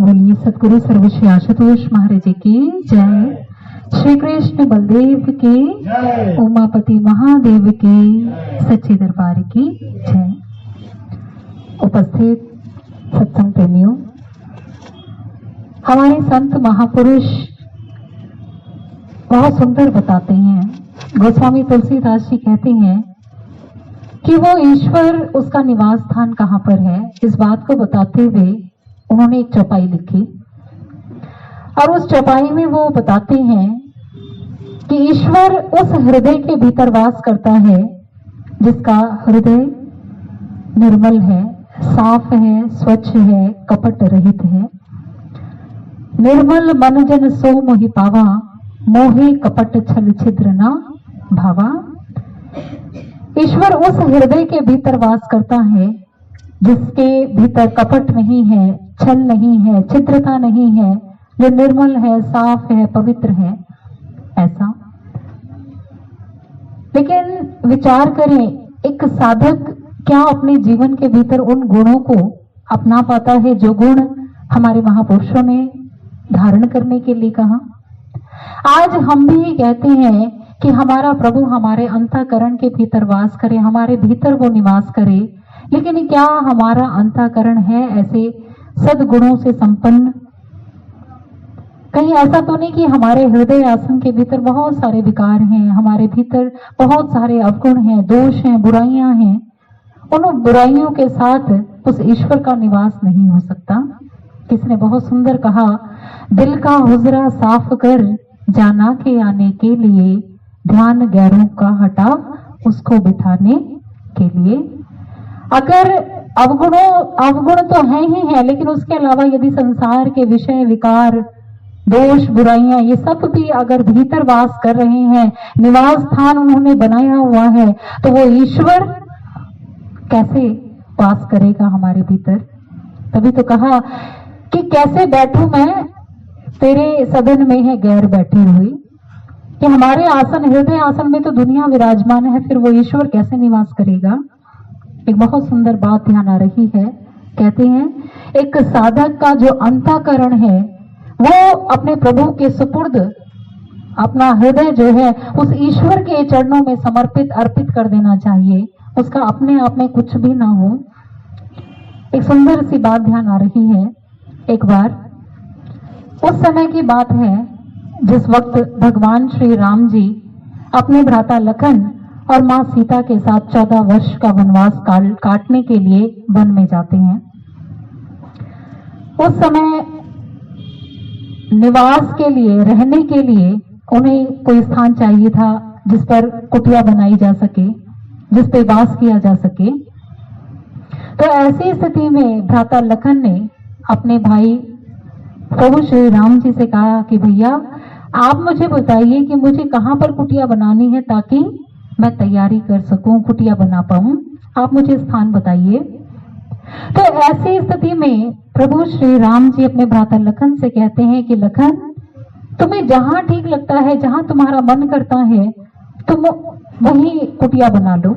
बोलिए सतगुरु सर्वश्री आशुतोष महाराज जी की जय। श्री कृष्ण बलदेव की, उमापति महादेव की, सच्चे दरबार की जय। उपस्थित सत्संग प्रेमियों, हमारे संत महापुरुष बहुत सुंदर बताते हैं। गोस्वामी तुलसीदास जी कहते हैं कि वो ईश्वर, उसका निवास स्थान कहाँ पर है, इस बात को बताते हुए उन्होंने एक चौपाई लिखी और उस चौपाई में वो बताते हैं कि ईश्वर उस हृदय के भीतर वास करता है जिसका हृदय निर्मल है, साफ है, स्वच्छ है, कपट रहित है। निर्मल मन जन सो मोहि पावा, मोहे कपट छल छिद्र ना भावा। ईश्वर उस हृदय के भीतर वास करता है जिसके भीतर कपट नहीं है, छल नहीं है, छिद्रता नहीं है, जो निर्मल है, साफ है, पवित्र है, ऐसा। लेकिन विचार करें, एक साधक क्या अपने जीवन के भीतर उन गुणों को अपना पाता है जो गुण हमारे महापुरुषों ने धारण करने के लिए कहा। आज हम भी कहते हैं कि हमारा प्रभु हमारे अंतःकरण के भीतर वास करे, हमारे भीतर वो निवास करे, लेकिन क्या हमारा अंतःकरण है ऐसे सद्गुणों से संपन्न? कहीं ऐसा तो नहीं कि हमारे हृदय आसन के भीतर बहुत सारे विकार हैं, हमारे भीतर बहुत सारे अवगुण हैं, दोष हैं, बुराइयां हैं। उन बुराइयों के साथ उस ईश्वर का निवास नहीं हो सकता। किसने बहुत सुंदर कहा, दिल का हुजरा साफ कर, जाना के आने के लिए, ध्यान गैरों का हटा, उसको बिठाने के लिए। अगर अवगुण तो है ही है, लेकिन उसके अलावा यदि संसार के विषय, विकार, दोष, बुराइयां, ये सब भी अगर भीतर वास कर रहे हैं, निवास स्थान उन्होंने बनाया हुआ है, तो वो ईश्वर कैसे वास करेगा हमारे भीतर? तभी तो कहा कि कैसे बैठूं मैं तेरे सदन में है गैर बैठी हुई। कि हमारे आसन, हृदय आसन में तो दुनिया विराजमान है, फिर वो ईश्वर कैसे निवास करेगा? एक बहुत सुंदर बात ध्यान आ रही है। कहते हैं एक साधक का जो अंतःकरण है वो अपने प्रभु के सुपुर्द, अपना हृदय जो है उस ईश्वर के चरणों में समर्पित, अर्पित कर देना चाहिए। उसका अपने आप में कुछ भी ना हो। एक सुंदर सी बात ध्यान आ रही है। एक बार उस समय की बात है जिस वक्त भगवान श्री राम जी अपने भ्राता लखन और मां सीता के साथ 14 वर्ष का वनवास काटने के लिए वन में जाते हैं। उस समय निवास के लिए, रहने के लिए उन्हें कोई स्थान चाहिए था जिस पर कुटिया बनाई जा सके, जिस पे वास किया जा सके। तो ऐसी स्थिति में भ्राता लखन ने अपने भाई प्रभु श्री राम जी से कहा कि भैया आप मुझे बताइए कि मुझे कहां पर कुटिया बनानी है ताकि मैं तैयारी कर सकूं, कुटिया बना पाऊं। आप मुझे स्थान बताइए। तो ऐसी स्थिति में प्रभु श्री राम जी अपने भ्राता लखन से कहते हैं कि लखन, तुम्हें जहां ठीक लगता है, जहां तुम्हारा मन करता है, तुम वहीं कुटिया बना लो।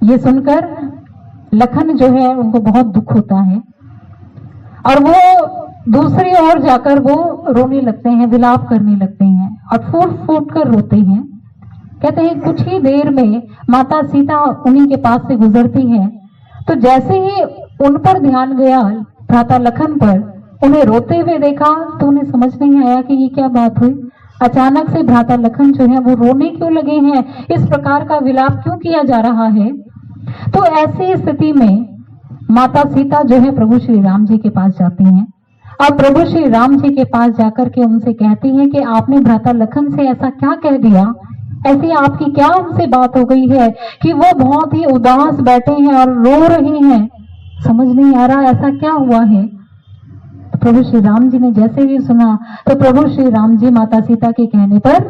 ये सुनकर लखन जो है उनको बहुत दुख होता है और वो दूसरी ओर जाकर वो रोने लगते हैं, विलाप करने लगते हैं और फूट फूट कर रोते हैं। कहते हैं कुछ ही देर में माता सीता उन्हीं के पास से गुजरती हैं, तो जैसे ही उन पर ध्यान गया भ्राता लखन पर, उन्हें रोते हुए देखा तो उन्हें समझ नहीं आया कि ये क्या बात हुई। अचानक से भ्राता लखन जो है वो रोने क्यों लगे हैं, इस प्रकार का विलाप क्यों किया जा रहा है। तो ऐसी स्थिति में माता सीता जो है प्रभु श्री राम जी के पास जाती हैं और प्रभु श्री राम जी के पास जाकर के उनसे कहती हैं कि आपने भ्राता लखन से ऐसा क्या कह दिया, ऐसी आपकी क्या उनसे बात हो गई है कि वो बहुत ही उदास बैठे हैं और रो रहे हैं, समझ नहीं आ रहा ऐसा क्या हुआ है। तो प्रभु श्री राम जी ने जैसे ही सुना तो प्रभु श्री राम जी माता सीता के कहने पर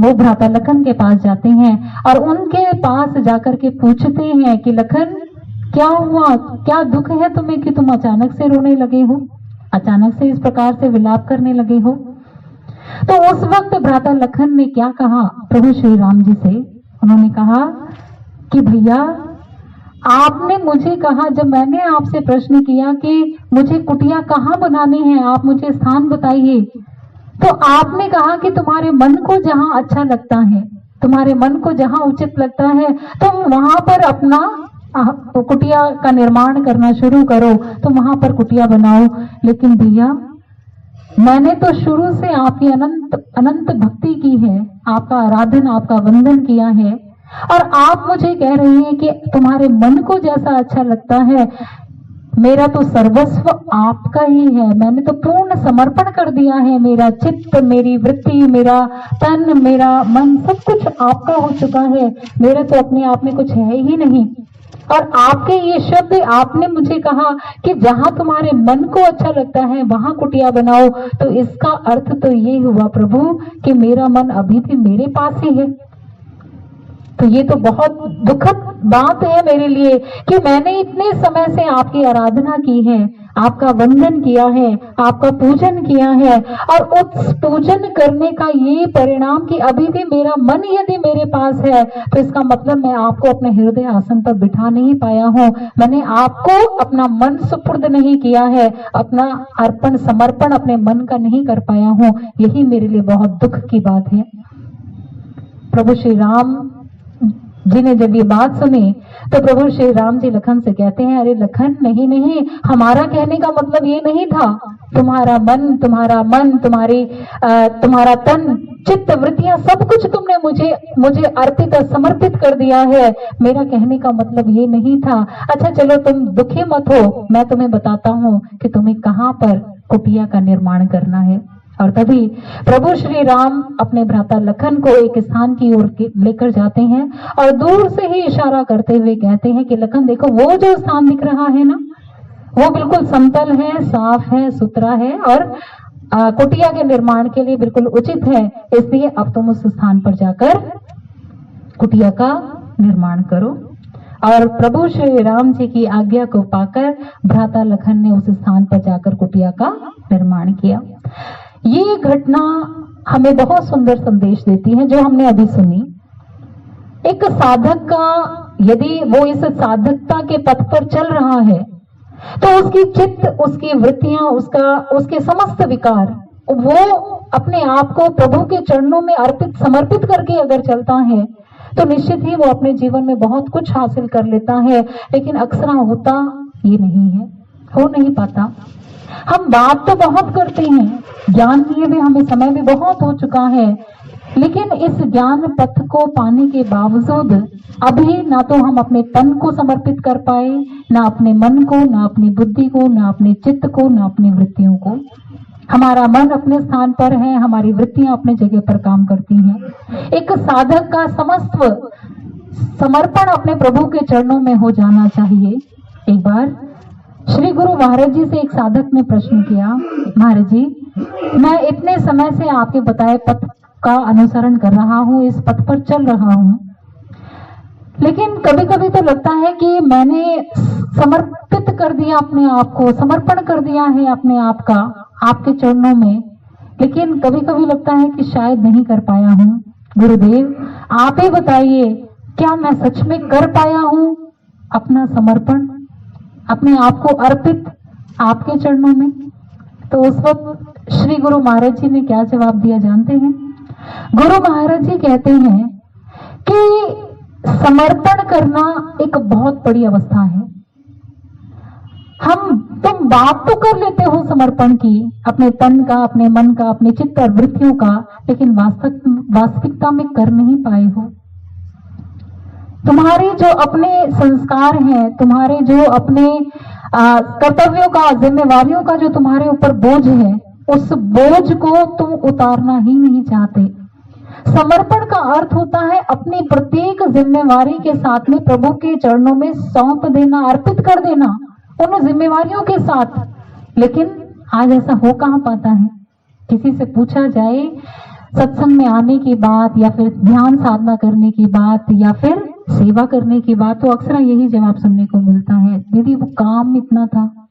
वो भ्राता लखन के पास जाते हैं और उनके पास जाकर के पूछते हैं कि लखन क्या हुआ, क्या दुख है तुम्हें कि तुम अचानक से रोने लगे हो, अचानक से इस प्रकार से विलाप करने लगे हो। तो उस वक्त भ्राता लखन ने क्या कहा प्रभु श्री राम जी से? उन्होंने कहा कि भैया आपने मुझे कहा, जब मैंने आपसे प्रश्न किया कि मुझे कुटिया कहाँ बनानी है, आप मुझे स्थान बताइए, तो आपने कहा कि तुम्हारे मन को जहां अच्छा लगता है, तुम्हारे मन को जहां उचित लगता है, तुम वहां पर अपना कुटिया का निर्माण करना शुरू करो, तुम वहां पर कुटिया बनाओ। लेकिन भैया, मैंने तो शुरू से आपकी अनंत अनंत भक्ति की है, आपका आराधन, आपका वंदन किया है, और आप मुझे कह रही हैं कि तुम्हारे मन को जैसा अच्छा लगता है। मेरा तो सर्वस्व आपका ही है, मैंने तो पूर्ण समर्पण कर दिया है, मेरा चित्त, मेरी वृत्ति, मेरा तन, मेरा मन, सब कुछ आपका हो चुका है, मेरा तो अपने आप में कुछ है ही नहीं। और आपके ये शब्द, आपने मुझे कहा कि जहां तुम्हारे मन को अच्छा लगता है वहां कुटिया बनाओ, तो इसका अर्थ तो ये हुआ प्रभु कि मेरा मन अभी भी मेरे पास ही है। तो ये तो बहुत दुखद बात है मेरे लिए कि मैंने इतने समय से आपकी आराधना की है, आपका वंदन किया है, आपका पूजन किया है, और उस पूजन करने का ये परिणाम कि अभी भी मेरा मन यदि मेरे पास है, तो इसका मतलब मैं आपको अपने हृदय आसन पर बिठा नहीं पाया हूँ, मैंने आपको अपना मन सुपुर्द नहीं किया है, अपना अर्पण समर्पण अपने मन का नहीं कर पाया हूँ। यही मेरे लिए बहुत दुख की बात है। प्रभु श्री राम जी ने जब ये बात सुनी तो प्रभु श्री राम जी लखन से कहते हैं, अरे लखन, नहीं नहीं, हमारा कहने का मतलब ये नहीं था, तुम्हारा मन, तुम्हारा तन, चित्त, वृत्तियां, सब कुछ तुमने मुझे अर्पित और समर्पित कर दिया है, मेरा कहने का मतलब ये नहीं था। अच्छा चलो, तुम दुखी मत हो, मैं तुम्हें बताता हूँ कि तुम्हें कहाँ पर कुटिया का निर्माण करना है। और तभी प्रभु श्री राम अपने भ्राता लखन को एक स्थान की ओर लेकर जाते हैं और दूर से ही इशारा करते हुए कहते हैं कि लखन देखो, वो जो स्थान दिख रहा है ना, वो बिल्कुल समतल है, साफ है, सुथरा है और कुटिया के निर्माण के लिए बिल्कुल उचित है, इसलिए अब तुम उस स्थान पर जाकर कुटिया का निर्माण करो। और प्रभु श्री राम जी की आज्ञा को पाकर भ्राता लखन ने उस स्थान पर जाकर कुटिया का निर्माण किया। ये घटना हमें बहुत सुंदर संदेश देती है जो हमने अभी सुनी। एक साधक का, यदि वो इस साधकता के पथ पर चल रहा है, तो उसकी चित्त, उसकी वृत्तियां, उसके समस्त विकार, वो अपने आप को प्रभु के चरणों में अर्पित समर्पित करके अगर चलता है, तो निश्चित ही वो अपने जीवन में बहुत कुछ हासिल कर लेता है। लेकिन अक्सर होता ये नहीं है, हो नहीं पाता। हम बात तो बहुत करते हैं, ज्ञान लिए भी हमें समय भी बहुत हो चुका है, लेकिन इस ज्ञान पथ को पाने के बावजूद अभी ना तो हम अपने तन को समर्पित कर पाए, ना अपने मन को, ना अपनी बुद्धि को, ना अपने चित्त को, ना अपनी वृत्तियों को। हमारा मन अपने स्थान पर है, हमारी वृत्तियां अपने जगह पर काम करती हैं। एक साधक का समस्त समर्पण अपने प्रभु के चरणों में हो जाना चाहिए। एक बार श्री गुरु महाराज जी से एक साधक ने प्रश्न किया, महाराज जी, मैं इतने समय से आपके बताए पथ का अनुसरण कर रहा हूँ, इस पथ पर चल रहा हूँ, लेकिन कभी कभी तो लगता है कि मैंने समर्पित कर दिया अपने आप को, समर्पण कर दिया है अपने आप का आपके चरणों में, लेकिन कभी कभी लगता है कि शायद नहीं कर पाया हूँ। गुरुदेव, आप ही बताइए, क्या मैं सच में कर पाया हूँ अपना समर्पण, अपने आप को अर्पित आपके चरणों में? तो उस वक्त श्री गुरु महाराज जी ने क्या जवाब दिया जानते हैं? गुरु महाराज जी कहते हैं कि समर्पण करना एक बहुत बड़ी अवस्था है। तुम बात तो कर लेते हो समर्पण की, अपने तन का, अपने मन का, अपने चित्त और वृत्तियों का, लेकिन वास्तविकता में कर नहीं पाए हो। तुम्हारे जो अपने संस्कार हैं, तुम्हारे जो अपने कर्तव्यों का, जिम्मेवारियों का जो तुम्हारे ऊपर बोझ है, उस बोझ को तुम उतारना ही नहीं चाहते। समर्पण का अर्थ होता है अपनी प्रत्येक जिम्मेवारी के साथ में प्रभु के चरणों में सौंप देना, अर्पित कर देना उन जिम्मेवारियों के साथ। लेकिन आज ऐसा हो कहां पाता है? किसी से पूछा जाए सत्संग में आने की बात, या फिर ध्यान साधना करने की बात, या फिर सेवा करने की बात, तो अक्सर यही जवाब सुनने को मिलता है, दीदी वो काम इतना था,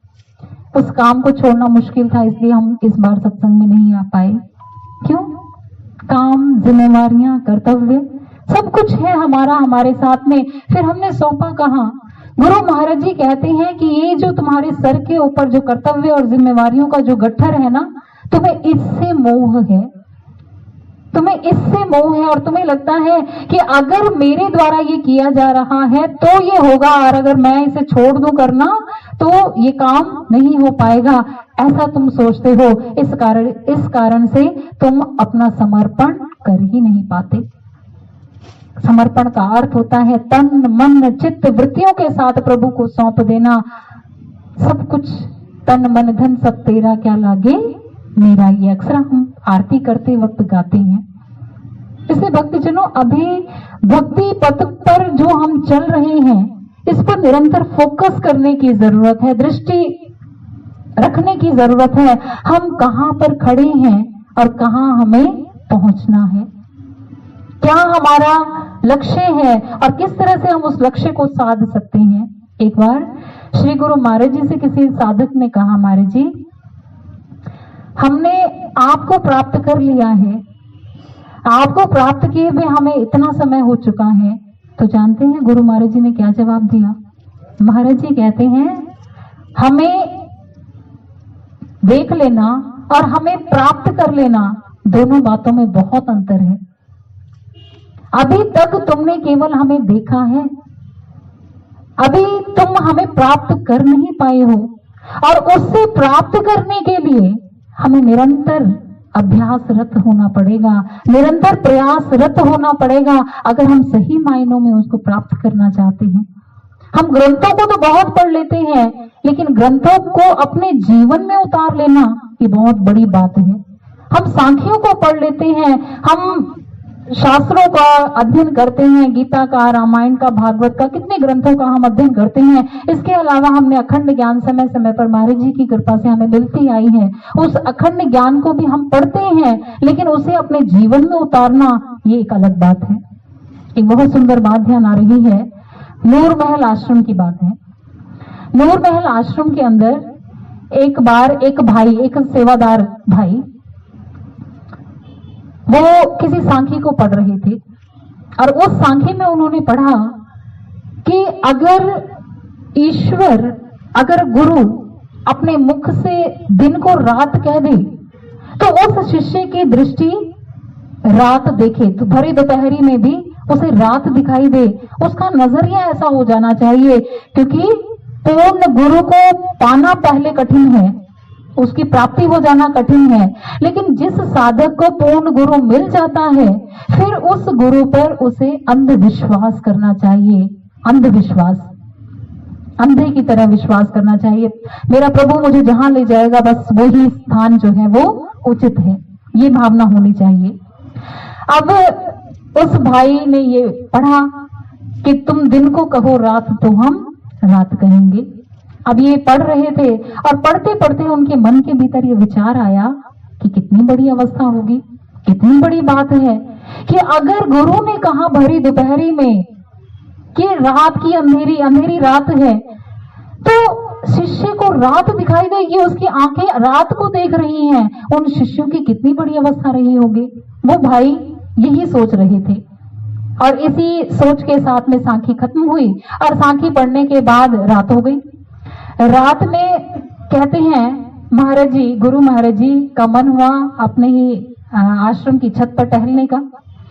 उस काम को छोड़ना मुश्किल था, इसलिए हम इस बार सत्संग में नहीं आ पाए। क्यों? काम, जिम्मेवारियां, कर्तव्य सब कुछ है हमारे साथ में, फिर हमने सौंपा कहाँ? गुरु महाराज जी कहते हैं कि ये जो तुम्हारे सर के ऊपर जो कर्तव्य और जिम्मेवारियों का जो गट्ठर है ना, तुम्हें इससे मोह है, तुम्हें इससे मोह है और तुम्हें लगता है कि अगर मेरे द्वारा ये किया जा रहा है तो ये होगा, और अगर मैं इसे छोड़ दूं करना तो ये काम नहीं हो पाएगा, ऐसा तुम सोचते हो। इस कारण से तुम अपना समर्पण कर ही नहीं पाते। समर्पण का अर्थ होता है तन मन चित्त वृत्तियों के साथ प्रभु को सौंप देना। सब कुछ तन मन धन सब तेरा क्या लागे मेरा, ये अक्सर हम आरती करते वक्त गाते हैं। इसलिए भक्तजनों, अभी भक्ति पथ पर जो हम चल रहे हैं, इस पर निरंतर फोकस करने की जरूरत है, दृष्टि रखने की जरूरत है। हम कहां पर खड़े हैं और कहां हमें पहुंचना है, क्या हमारा लक्ष्य है और किस तरह से हम उस लक्ष्य को साध सकते हैं। एक बार श्री गुरु महाराज जी से किसी साधक ने कहा, महाराज जी हमने आपको प्राप्त कर लिया है, आपको प्राप्त किए हुए हमें इतना समय हो चुका है। तो जानते हैं गुरु महाराज जी ने क्या जवाब दिया? महाराज जी कहते हैं हमें देख लेना और हमें प्राप्त कर लेना, दोनों बातों में बहुत अंतर है। अभी तक तुमने केवल हमें देखा है, अभी तुम हमें प्राप्त कर नहीं पाए हो, और उससे प्राप्त करने के लिए हमें निरंतर अभ्यासरत होना पड़ेगा, निरंतर प्रयासरत होना पड़ेगा, अगर हम सही मायनों में उसको प्राप्त करना चाहते हैं। हम ग्रंथों को तो बहुत पढ़ लेते हैं, लेकिन ग्रंथों को अपने जीवन में उतार लेना ये बहुत बड़ी बात है। हम सांख्यों को पढ़ लेते हैं, हम शास्त्रों का अध्ययन करते हैं, गीता का, रामायण का, भागवत का, कितने ग्रंथों का हम अध्ययन करते हैं। इसके अलावा हमने अखंड ज्ञान समय समय पर महाराज जी की कृपा से हमें मिलती आई है। उस अखंड ज्ञान को भी हम पढ़ते हैं, लेकिन उसे अपने जीवन में उतारना ये एक अलग बात है। एक बहुत सुंदर बात ध्यान आ रही है, नूर महल आश्रम की बात है। नूर महल आश्रम के अंदर एक बार एक भाई, एक सेवादार भाई, वो किसी सांख्य को पढ़ रहे थे, और उस सांख्य में उन्होंने पढ़ा कि अगर ईश्वर, अगर गुरु अपने मुख से दिन को रात कह दे तो उस शिष्य की दृष्टि रात देखे, तो भरी दोपहरी में भी उसे रात दिखाई दे। उसका नजरिया ऐसा हो जाना चाहिए, क्योंकि पूर्ण गुरु को पाना पहले कठिन है, उसकी प्राप्ति हो जाना कठिन है। लेकिन जिस साधक को पूर्ण गुरु मिल जाता है, फिर उस गुरु पर उसे अंधविश्वास करना चाहिए। अंधविश्वास, अंधे की तरह विश्वास करना चाहिए। मेरा प्रभु मुझे जहां ले जाएगा बस वही स्थान जो है वो उचित है, ये भावना होनी चाहिए। अब उस भाई ने ये पढ़ा कि तुम दिन को कहो रात तो हम रात कहेंगे। अब ये पढ़ रहे थे और पढ़ते पढ़ते उनके मन के भीतर ये विचार आया कि कितनी बड़ी अवस्था होगी, कितनी बड़ी बात है कि अगर गुरु ने कहा भरी दोपहरी में कि रात की अंधेरी अंधेरी रात है, तो शिष्य को रात दिखाई देगी, उसकी आंखें रात को देख रही हैं, उन शिष्यों की कितनी बड़ी अवस्था रही होगी। वो भाई यही सोच रहे थे, और इसी सोच के साथ में सांखी खत्म हुई, और सांखी पढ़ने के बाद रात हो गई। रात में कहते हैं महाराज जी, गुरु महाराज जी का मन हुआ अपने ही आश्रम की छत पर टहलने का।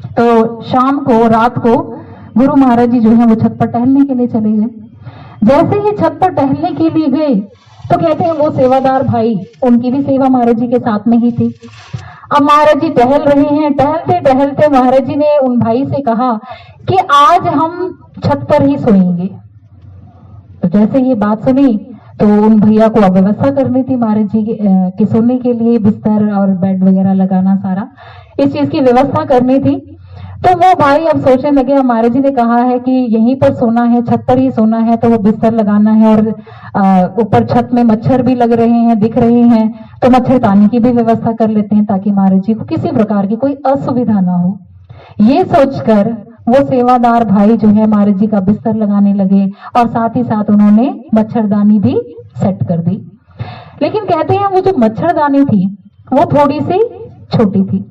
तो शाम को, रात को गुरु महाराज जी जो है वो छत पर टहलने के लिए चले गए। जैसे ही छत पर टहलने के लिए गए तो कहते हैं वो सेवादार भाई, उनकी भी सेवा महाराज जी के साथ में ही थी। अब महाराज जी टहल रहे हैं, टहलते टहलते महाराज जी ने उन भाई से कहा कि आज हम छत पर ही सोएंगे। तो जैसे ये बात सुनी तो उन भैया को अब व्यवस्था करनी थी महाराज जी के सोने के लिए, बिस्तर और बेड वगैरह लगाना, सारा इस चीज की व्यवस्था करनी थी। तो वो भाई अब सोचने लगे, महाराज जी ने कहा है कि यहीं पर सोना है, छत पर ही सोना है, तो वो बिस्तर लगाना है, और ऊपर छत में मच्छर भी लग रहे हैं, दिख रहे हैं, तो मच्छरदानी की भी व्यवस्था कर लेते हैं ताकि महाराज जी को किसी प्रकार की कोई असुविधा ना हो। ये सोचकर वो सेवादार भाई जो है महाराज जी का बिस्तर लगाने लगे, और साथ ही साथ उन्होंने मच्छरदानी भी सेट कर दी। लेकिन कहते हैं वो जो मच्छरदानी थी वो थोड़ी सी छोटी थी।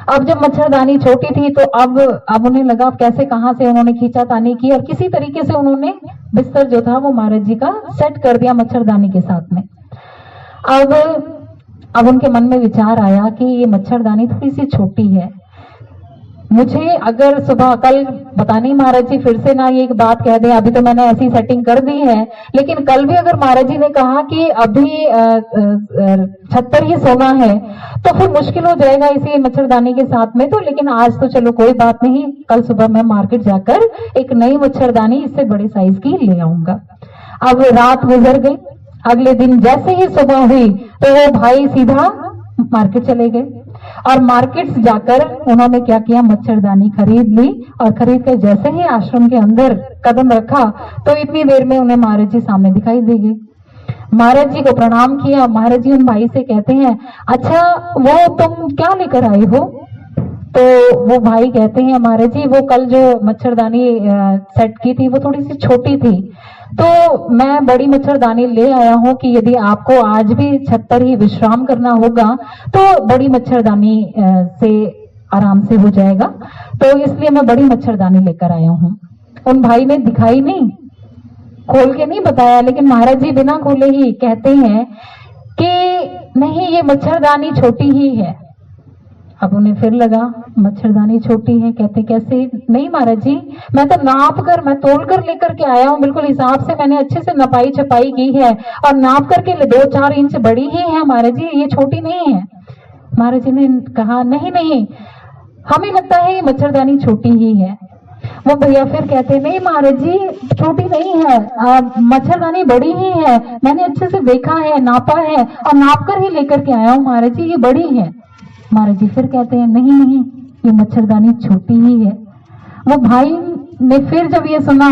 अब जब मच्छरदानी छोटी थी तो अब उन्हें लगा कैसे कहां से उन्होंने खींचातानी की और किसी तरीके से उन्होंने बिस्तर जो था वो महाराज जी का सेट कर दिया मच्छरदानी के साथ में। अब उनके मन में विचार आया कि ये मच्छरदानी थोड़ी सी छोटी है, मुझे अगर सुबह कल पता नहीं महाराज जी फिर से ना ये एक बात कह दे, अभी तो मैंने ऐसी सेटिंग कर दी है, लेकिन कल भी अगर महाराज जी ने कहा कि अभी छत पर ही सोना है तो फिर मुश्किल हो जाएगा इसी मच्छरदानी के साथ में। तो लेकिन आज तो चलो कोई बात नहीं, कल सुबह मैं मार्केट जाकर एक नई मच्छरदानी इससे बड़े साइज की ले आऊंगा। अब रात गुजर गई, अगले दिन जैसे ही सुबह हुई तो वो भाई सीधा मार्केट चले गए और मार्केट जाकर उन्होंने क्या किया, मच्छरदानी खरीद ली और खरीद कर जैसे ही आश्रम के अंदर कदम रखा तो इतनी देर में उन्हें महाराज जी सामने दिखाई दे गए। महाराज जी को प्रणाम किया। महाराज जी उन भाई से कहते हैं, अच्छा वो तुम क्या लेकर आए हो? तो वो भाई कहते हैं, महाराज जी वो कल जो मच्छरदानी सेट की थी वो थोड़ी सी छोटी थी, तो मैं बड़ी मच्छरदानी ले आया हूं कि यदि आपको आज भी छत पर ही विश्राम करना होगा तो बड़ी मच्छरदानी से आराम से हो जाएगा, तो इसलिए मैं बड़ी मच्छरदानी लेकर आया हूं। उन भाई ने दिखाई नहीं, खोल के नहीं बताया, लेकिन महाराज जी बिना खोले ही कहते हैं कि नहीं ये मच्छरदानी छोटी ही है। अब उन्हें फिर लगा मच्छरदानी छोटी है, कहते कैसे? नहीं महाराज जी मैं तो नाप कर, मैं तोल कर लेकर के आया हूँ, बिल्कुल हिसाब से मैंने अच्छे से नपाई छपाई की है और नाप करके 2-4 इंच बड़ी ही है महाराज जी, ये छोटी नहीं है। महाराज जी ने कहा नहीं नहीं हमें लगता है ये मच्छरदानी छोटी ही है। वो भैया फिर कहते नहीं महाराज जी छोटी नहीं है, मच्छरदानी बड़ी ही है, मैंने अच्छे से देखा है, नापा है और नाप कर ही लेकर के आया हूँ महाराज जी, ये बड़ी है। महाराज जी फिर कहते हैं नहीं नहीं ये मच्छरदानी छोटी ही है। वो भाई ने फिर जब ये सुना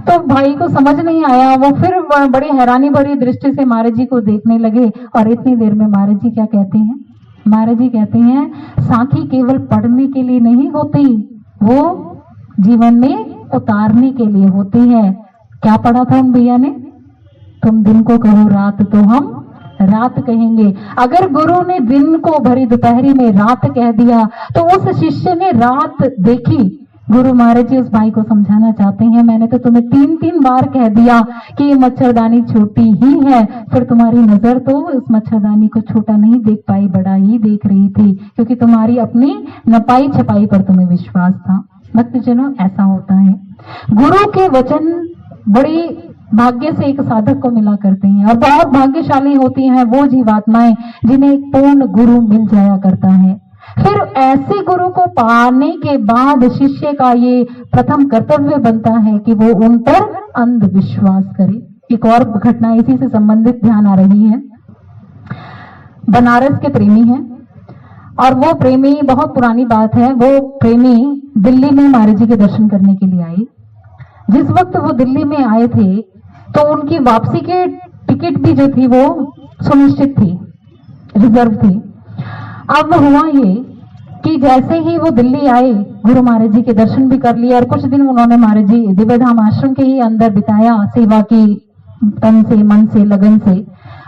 तो भाई को समझ नहीं आया, वो फिर बड़ी हैरानी भरी दृष्टि से महाराज जी को देखने लगे और इतनी देर में महाराज जी क्या कहते हैं? महाराज जी कहते हैं साखी केवल पढ़ने के लिए नहीं होती, वो जीवन में उतारने के लिए होती है। क्या पढ़ा था उन भैया ने? तुम दिन को कहो रात तो हम रात कहेंगे। अगर गुरु ने दिन को भरी दोपहरी में रात कह दिया तो उस शिष्य ने रात देखी। गुरु महाराज जी उस भाई को समझाना चाहते हैं, मैंने तो तुम्हें 3-3 बार कह दिया कि ये मच्छरदानी छोटी ही है, फिर तुम्हारी नजर तो उस मच्छरदानी को छोटा नहीं देख पाई, बड़ा ही देख रही थी, क्योंकि तुम्हारी अपनी नपाई छपाई पर तुम्हें विश्वास था। भक्तजनों ऐसा होता है, गुरु के वचन बड़ी भाग्य से एक साधक को मिला करते हैं और बहुत भाग्यशाली होती हैं वो जीवात्माएं जिन्हें एक पूर्ण गुरु मिल जाया करता है। फिर ऐसे गुरु को पाने के बाद शिष्य का ये प्रथम कर्तव्य बनता है कि वो उन पर अंधविश्वास करे। एक और घटना इसी से संबंधित ध्यान आ रही है। बनारस के प्रेमी हैं और वो प्रेमी, बहुत पुरानी बात है, वो प्रेमी दिल्ली में महाराज जी के दर्शन करने के लिए आए। जिस वक्त वो दिल्ली में आए थे तो उनकी वापसी के टिकट भी जो थी वो सुनिश्चित थी, रिजर्व थी। अब हुआ ये कि जैसे ही वो दिल्ली आए, गुरु महाराज जी के दर्शन भी कर लिए और कुछ दिन उन्होंने महाराज जी दिव्यधाम आश्रम के ही अंदर बिताया, सेवा की तन से, मन से, लगन से।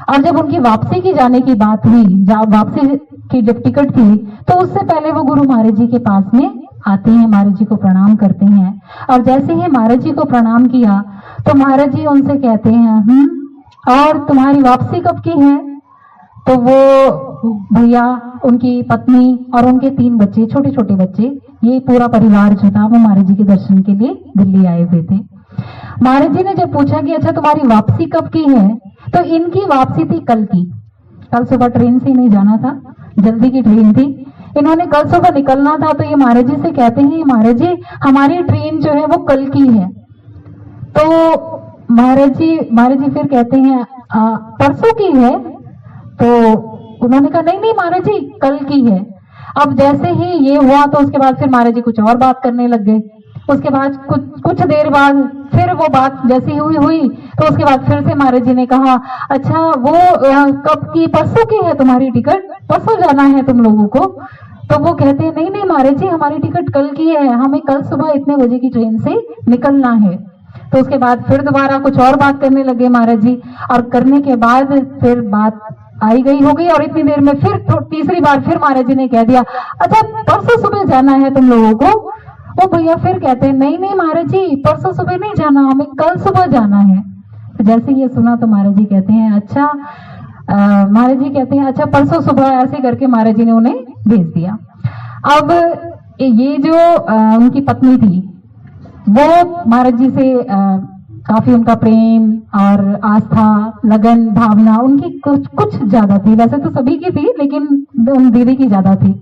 और जब उनकी वापसी की जाने की बात हुई, वापसी की जब टिकट थी, तो उससे पहले वो गुरु महाराज जी के पास में आते हैं, महाराज जी को प्रणाम करते हैं और जैसे ही महाराज जी को प्रणाम किया तो महाराज जी उनसे कहते हैं और तुम्हारी वापसी कब की है? तो वो भैया, उनकी पत्नी और उनके 3 बच्चे, छोटे छोटे बच्चे, ये पूरा परिवार जो था वो महाराज जी के दर्शन के लिए दिल्ली आए हुए थे। महाराज जी ने जब पूछा कि अच्छा तुम्हारी वापसी कब की है, तो इनकी वापसी थी कल की। कल सुबह ट्रेन से नहीं जाना था, जल्दी की ट्रेन थी, इन्होंने कल सुबह निकलना था। तो ये महाराज जी से कहते हैं महाराज जी हमारी ट्रेन जो है वो कल की है। तो महाराज जी फिर कहते हैं परसों की है? तो उन्होंने कहा नहीं नहीं महाराज जी कल की है। अब जैसे ही ये हुआ तो उसके बाद फिर महाराज जी कुछ और बात करने लग गए। उसके बाद कुछ देर बाद फिर वो बात जैसी हुई तो उसके बाद फिर से महाराज जी ने कहा अच्छा वो कब की? परसों की है तुम्हारी टिकट, परसों जाना है तुम लोगों को। तो वो कहते हैं नहीं नहीं महाराज जी हमारी टिकट कल की है, हमें कल सुबह इतने बजे की ट्रेन से निकलना है। तो उसके बाद फिर दोबारा कुछ और बात करने लगे महाराज जी और करने के बाद फिर बात आई गई हो गई, और इतनी देर में फिर तीसरी बार फिर महाराज जी ने कह दिया, अच्छा परसों सुबह जाना है तुम लोगों को। वो भैया फिर कहते हैं, नहीं नहीं महाराज जी, परसों सुबह नहीं जाना, हमें कल सुबह जाना है। तो जैसे ये सुना तो महाराज जी कहते हैं, अच्छा महाराज जी कहते हैं, अच्छा परसों सुबह, ऐसे करके महाराज जी ने उन्हें भेज दिया। अब ये जो उनकी पत्नी थी, वो महाराज जी से काफी उनका प्रेम और आस्था, लगन, भावना उनकी कुछ ज्यादा थी। वैसे तो सभी की थी, लेकिन उन दीदी की ज्यादा थी।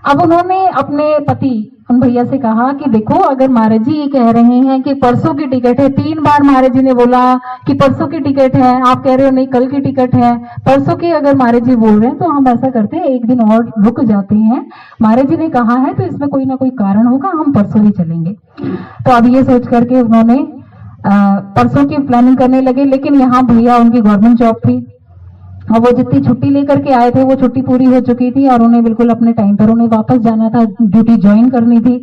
अब उन्होंने अपने पति उन भैया से कहा कि देखो, अगर महाराज जी ये कह रहे हैं कि परसों की टिकट है, 3 बार महाराज जी ने बोला कि परसों की टिकट है, आप कह रहे हो नहीं कल की टिकट है, परसों की अगर महाराज जी बोल रहे हैं तो हम ऐसा करते हैं, एक दिन और रुक जाते हैं। महाराज जी ने कहा है तो इसमें कोई ना कोई कारण होगा, हम परसों ही चलेंगे। तो अब ये सोच करके उन्होंने परसों की प्लानिंग करने लगे। लेकिन यहाँ भैया उनकी गवर्नमेंट जॉब थी, और वो जितनी छुट्टी लेकर के आए थे वो छुट्टी पूरी हो चुकी थी, और उन्हें बिल्कुल अपने टाइम पर उन्हें वापस जाना था, ड्यूटी ज्वाइन करनी थी।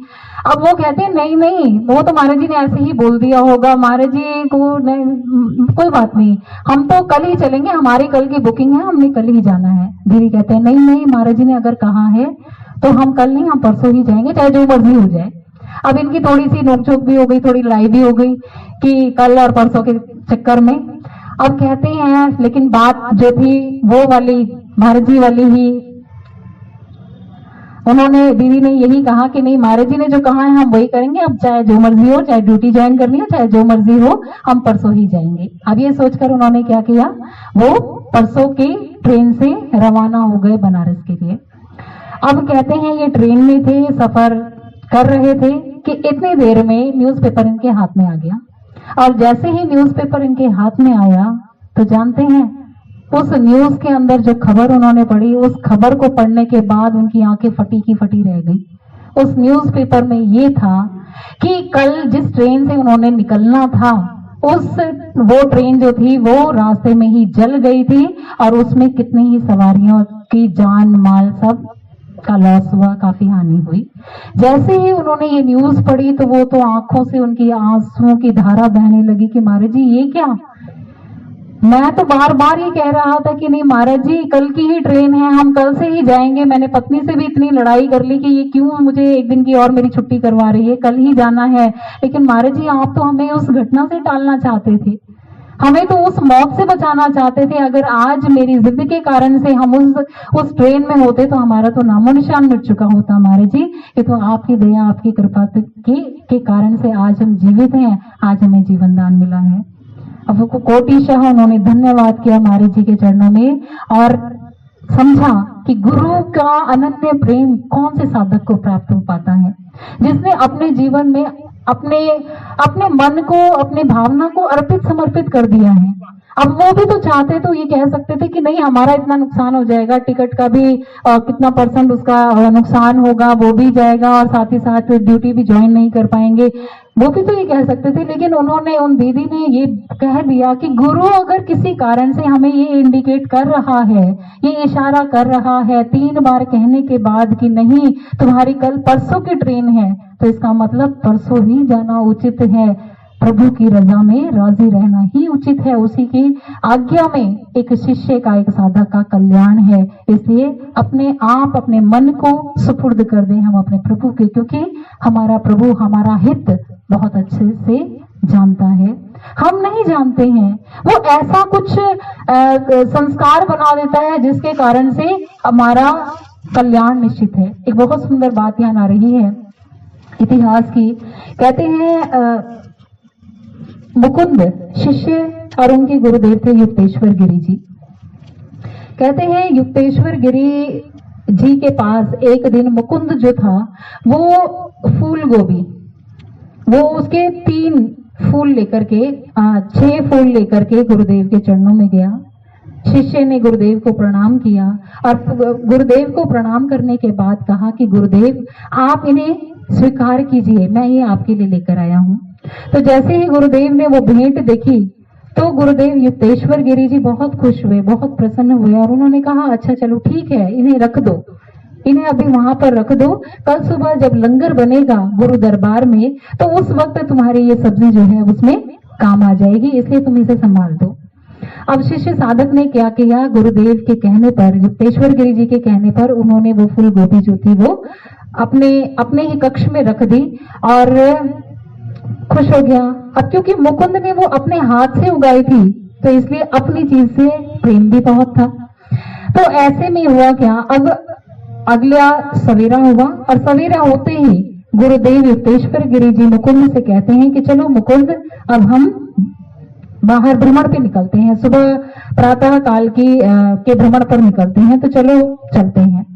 अब वो कहते हैं, नहीं नहीं, वो तो महाराज जी ने ऐसे ही बोल दिया होगा, महाराज जी को कोई बात नहीं, हम तो कल ही चलेंगे, हमारी कल की बुकिंग है, हमने कल ही जाना है। दीदी कहते हैं, नहीं नहीं, महाराज जी ने अगर कहा है तो हम कल नहीं, हम परसों ही जाएंगे, चाहे जो मर्जी हो जाए। अब इनकी थोड़ी सी नोकझोंक भी हो गई, थोड़ी लड़ाई भी हो गई कि कल और परसों के चक्कर में। अब कहते हैं, लेकिन बात जो थी वो वाली महाराज जी वाली ही, उन्होंने, दीदी ने यही कहा कि नहीं, महाराज जी ने जो कहा है हम वही करेंगे, अब चाहे जो मर्जी हो, चाहे ड्यूटी ज्वाइन करनी हो, चाहे जो मर्जी हो, हम परसों ही जाएंगे। अब ये सोचकर उन्होंने क्या किया, वो परसों की ट्रेन से रवाना हो गए बनारस के लिए। अब कहते हैं ये ट्रेन में थे, सफर कर रहे थे कि इतनी देर में न्यूज़पेपर इनके हाथ में आ गया। और जैसे ही न्यूज़पेपर इनके हाथ में आया तो जानते हैं, उस न्यूज के अंदर जो खबर उन्होंने पढ़ी, उस खबर को पढ़ने के बाद उनकी आंखें फटी की फटी रह गई। उस न्यूज़पेपर में ये था कि कल जिस ट्रेन से उन्होंने निकलना था, वो ट्रेन जो थी वो रास्ते में ही जल गई थी, और उसमें कितनी ही सवारियों की जान माल सब का लॉस हुआ, काफी हानि हुई। जैसे ही उन्होंने ये न्यूज पढ़ी तो वो तो आंखों से उनकी आंसुओं की धारा बहने लगी कि महाराज जी ये क्या, मैं तो बार बार ये कह रहा था कि नहीं महाराज जी, कल की ही ट्रेन है, हम कल से ही जाएंगे। मैंने पत्नी से भी इतनी लड़ाई कर ली कि ये क्यों मुझे एक दिन की और मेरी छुट्टी करवा रही है, कल ही जाना है। लेकिन महाराज जी, आप तो हमें उस घटना से टालना चाहते थे, हमें तो उस मौत से बचाना चाहते थे। अगर आज मेरी जिद के कारण से हम उस ट्रेन में होते तो हमारा तो नामो निशान मिट चुका होता महाराज जी। ये तो आपकी दया, आपकी कृपा के कारण से आज हम जीवित हैं, आज हमें जीवन दान मिला है। अब वो कोटिशः उन्होंने धन्यवाद किया महाराज जी के चरणों में, और समझा कि गुरु का अनन्य प्रेम कौन से साधक को प्राप्त हो पाता है, जिसने अपने जीवन में अपने मन को, अपने भावना को अर्पित समर्पित कर दिया है। अब वो भी तो चाहते तो ये कह सकते थे कि नहीं हमारा इतना नुकसान हो जाएगा, टिकट का भी कितना % उसका नुकसान होगा, वो भी जाएगा, और साथ ही साथ ड्यूटी भी ज्वाइन नहीं कर पाएंगे, वो भी तो ये कह सकते थे। लेकिन उन्होंने, उन दीदी ने ये कह दिया कि गुरु अगर किसी कारण से हमें ये इंडिकेट कर रहा है, ये इशारा कर रहा है 3 बार कहने के बाद कि नहीं तुम्हारी कल परसों की ट्रेन है, तो इसका मतलब परसों ही जाना उचित है। प्रभु की रजा में राजी रहना ही उचित है, उसी की आज्ञा में एक शिष्य का, एक साधक का कल्याण है। इसलिए अपने आप, अपने मन को सुपुर्द कर दें हम अपने प्रभु के, क्योंकि हमारा प्रभु हमारा हित बहुत अच्छे से जानता है, हम नहीं जानते हैं। वो ऐसा कुछ संस्कार बना देता है जिसके कारण से हमारा कल्याण निश्चित है। एक बहुत सुंदर बात यहाँ आ रही है इतिहास की। कहते हैं मुकुंद शिष्य और उनके गुरुदेव थे युक्तेश्वर गिरी जी। कहते हैं युक्तेश्वर गिरी जी के पास एक दिन मुकुंद जो था वो फूल गोभी, वो उसके 3 फूल लेकर के 6 फूल लेकर के गुरुदेव के चरणों में गया। शिष्य ने गुरुदेव को प्रणाम किया, और गुरुदेव को प्रणाम करने के बाद कहा कि गुरुदेव आप इन्हें स्वीकार कीजिए, मैं ये आपके लिए लेकर आया हूँ। तो जैसे ही गुरुदेव ने वो भेंट देखी तो गुरुदेव युक्तेश्वर गिरी जी बहुत खुश हुए, बहुत प्रसन्न हुए, और उन्होंने कहा अच्छा चलो ठीक है, इन्हें रख दो, इन्हें अभी वहां पर रख दो, कल सुबह जब लंगर बनेगा गुरु दरबार में तो उस वक्त तुम्हारी ये सब्जी जो है उसमें काम आ जाएगी, इसलिए तुम इसे संभाल दो। अब शिष्य साधक ने क्या किया, गुरुदेव के कहने पर, युक्तेश्वर गिरी जी के कहने पर उन्होंने वो फूल गोभी जो थी वो अपने अपने ही कक्ष में रख दी और खुश हो गया। अब क्योंकि मुकुंद ने वो अपने हाथ से उगाई थी तो इसलिए अपनी चीज से प्रेम भी बहुत था। तो ऐसे में हुआ क्या, अब अगला सवेरा हुआ और सवेरा होते ही गुरुदेव युक्तेश्वर गिरी जी मुकुंद से कहते हैं कि चलो मुकुंद, अब हम बाहर भ्रमण पे निकलते हैं, सुबह प्रातः काल के भ्रमण पर निकलते हैं, तो चलो चलते हैं।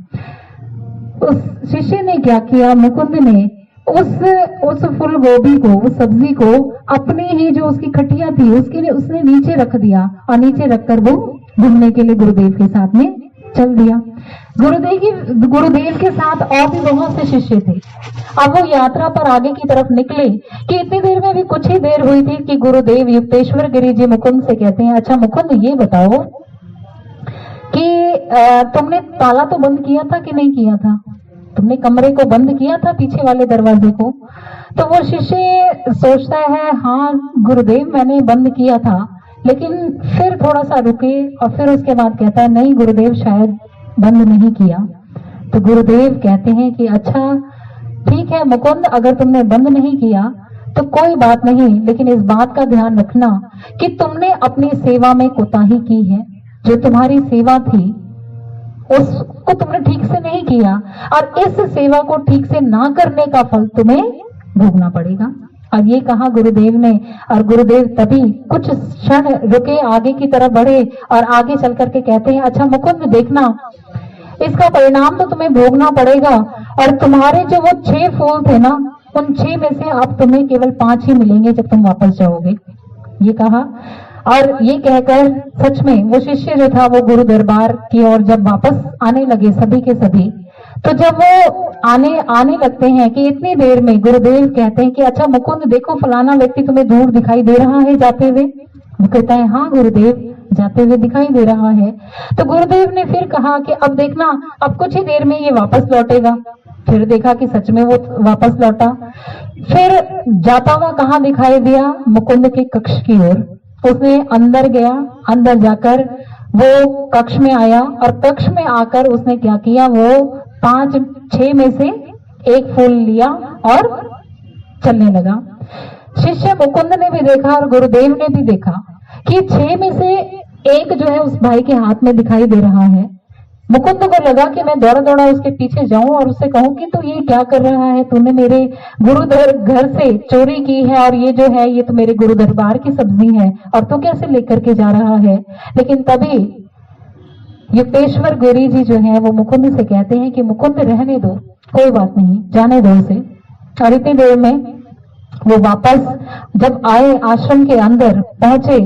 उस शिष्य ने क्या किया, मुकुंद ने उस फूल गोभी को, उस सब्जी को अपनी ही जो उसकी खटिया थी उसने नीचे रख दिया और नीचे रखकर वो घूमने के लिए गुरुदेव के साथ में चल दिया। गुरुदेव के साथ और भी बहुत से शिष्य थे। अब वो यात्रा पर आगे की तरफ निकले कि इतनी देर में भी कुछ ही देर हुई थी कि गुरुदेव युक्तेश्वर गिरी जी मुकुंद से कहते हैं, अच्छा मुकुंद ये बताओ कि तुमने ताला तो बंद किया था कि नहीं किया था, तुमने कमरे को बंद किया था पीछे वाले दरवाजे को। तो वो शिष्य सोचता है, हाँ गुरुदेव मैंने बंद किया था, लेकिन फिर थोड़ा सा रुके और फिर उसके बाद कहता है, नहीं गुरुदेव शायद बंद नहीं किया। तो गुरुदेव कहते हैं कि अच्छा ठीक है मुकुंद, अगर तुमने बंद नहीं किया तो कोई बात नहीं, लेकिन इस बात का ध्यान रखना कि तुमने अपनी सेवा में कोताही की है, जो तुम्हारी सेवा थी उसको तुमने ठीक से नहीं किया और इस सेवा को ठीक से ना करने का फल तुम्हें भोगना पड़ेगा। और ये कहा गुरुदेव ने, और गुरुदेव तभी कुछ क्षण रुके, आगे की तरफ बढ़े और आगे चल करके कहते हैं, अच्छा मुकुंद देखना, इसका परिणाम तो तुम्हें भोगना पड़ेगा और तुम्हारे जो वो 6 फूल थे ना, उन 6 में से अब तुम्हें केवल 5 ही मिलेंगे जब तुम वापस जाओगे। ये कहा और ये कहकर सच में वो शिष्य जो था वो गुरु दरबार की ओर जब वापस आने लगे सभी के सभी, तो जब वो आने लगते हैं कि इतनी देर में गुरुदेव कहते हैं कि अच्छा मुकुंद देखो फलाना व्यक्ति तुम्हें दूर दिखाई दे रहा है जाते हुए। वो कहता है, हाँ गुरुदेव जाते हुए दिखाई दे रहा है। तो गुरुदेव ने फिर कहा कि अब देखना, अब कुछ ही देर में ये वापस लौटेगा। फिर देखा कि सच में वो वापस लौटा। फिर जाता हुआ कहाँ दिखाई दिया, मुकुंद के कक्ष की ओर। उसने अंदर गया, अंदर जाकर वो कक्ष में आया और कक्ष में आकर उसने क्या किया, वो 5-6 में से एक फूल लिया और चलने लगा। शिष्य मुकुंद ने भी देखा और गुरुदेव ने भी देखा कि 6 में से एक जो है उस भाई के हाथ में दिखाई दे रहा है। मुकुंद को लगा कि मैं दौड़ा दौड़ा उसके पीछे जाऊं और उससे कहूं कि तू ये क्या कर रहा है, तूने मेरे गुरु घर से चोरी की है और ये जो है ये तो मेरे गुरु दरबार की सब्जी है और तू कैसे लेकर के जा रहा है। लेकिन तभी युक्तेश्वर गिरी जी जो है वो मुकुंद से कहते हैं कि मुकुंद रहने दो, कोई बात नहीं, जाने दो उसे। और इतनी देर में वो वापस जब आए आश्रम के अंदर पहुंचे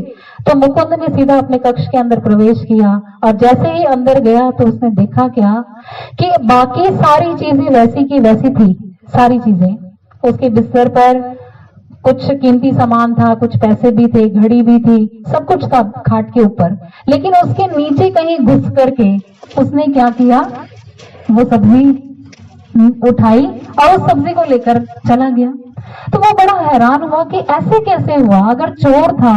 तो मुकुंद ने सीधा अपने कक्ष के अंदर प्रवेश किया और जैसे ही अंदर गया तो उसने देखा क्या कि बाकी सारी चीजें वैसी की वैसी थी। सारी चीजें उसके बिस्तर पर कुछ कीमती सामान था, कुछ पैसे भी थे, घड़ी भी थी, सब कुछ था खाट के ऊपर। लेकिन उसके नीचे कहीं घुस करके उसने क्या किया, वो सब्जी उठाई और उस सब्जी को लेकर चला गया। तो वो बड़ा हैरान हुआ कि ऐसे कैसे हुआ, अगर चोर था,